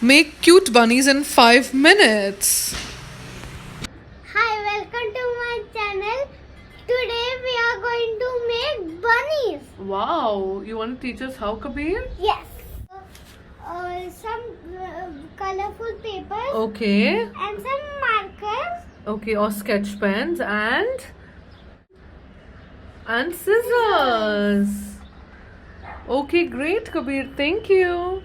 Make cute bunnies in 5 minutes. Hi, welcome to my channel. Today we are going to make bunnies. Wow, you want to teach us how, Kabir? Yes. Some colorful papers Okay. and some markers. Okay, or sketch pens and scissors. Okay, great, Kabir. Thank you.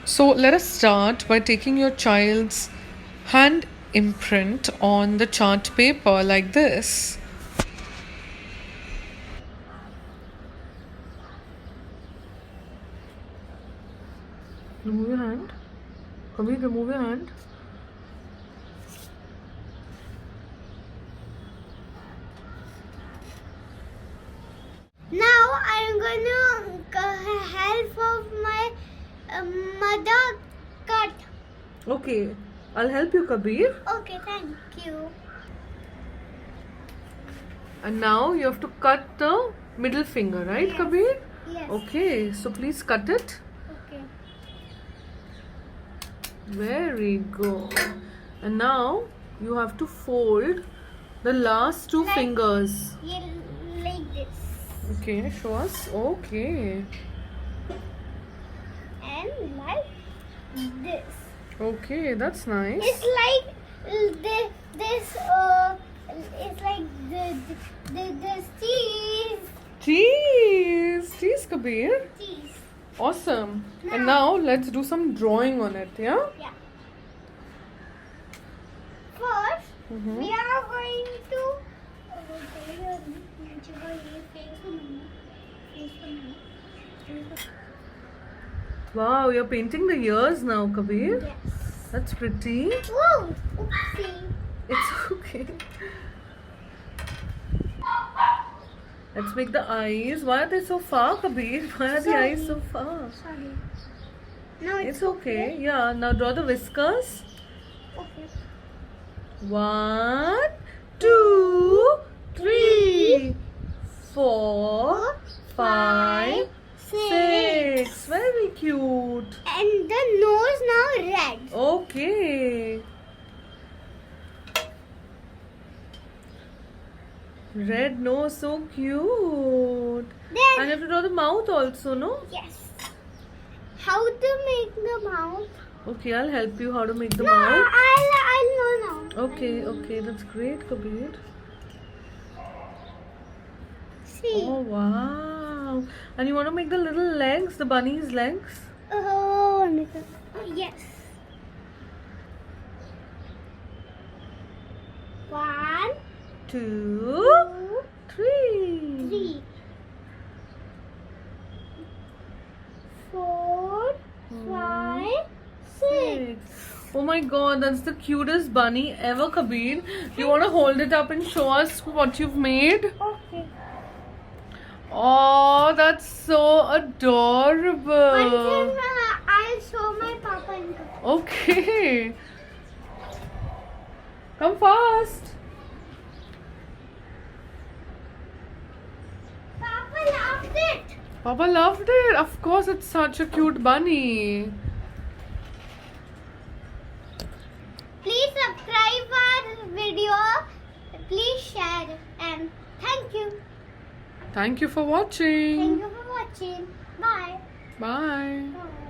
So let us start by taking your child's hand imprint on the chart paper like this. Remove your hand. Kabir, remove your hand. Now I'm going to help of my mother cut. Okay, I'll help you, Kabir. Okay, thank you. And now you have to cut the middle finger, right, Yes. Kabir? Yes. Okay, so please cut it. Okay. Very good. And now you have to fold the last two fingers. Yeah, like this. Okay, show us. Okay. And like this. Okay, that's nice. It's like this. It's like the cheese. Cheese, Kabir. Cheese. Awesome. And now let's do some drawing on it, yeah? Yeah. First, Mm-hmm. we are going to. Wow, you're painting the ears now, Kabir. Yes. That's pretty. Whoa! Oopsie. It's okay. Let's make the eyes. Why are they so far, Kabir? Why are the Sorry. eyes so far? Sorry. No, It's okay. Yeah, now draw the whiskers. Okay. 1, 2, 3, 4, 5, 6. Very cute. And the nose now red. Okay. Red nose, so cute. Then And you have to draw the mouth also, no? yes. How to make the mouth? Okay, I'll help you how to make the No, mouth. I'll know now. Okay, that's great, Kabir. See. Oh, wow. And you want to make the little legs, the bunny's legs? Oh, yes. 1, 2, 3. 3, 4, 5, 6. Oh my god, that's the cutest bunny ever, Kabir. You want to hold it up and show us what you've made? Okay. Oh, that's so adorable. One I'll show my papa and Kaka. Okay. Come fast. Papa loved it. Papa loved it. Of course, it's such a cute bunny. Please subscribe our video. Please share and thank you. Thank you for watching. Thank you for watching. Bye. Bye. Bye.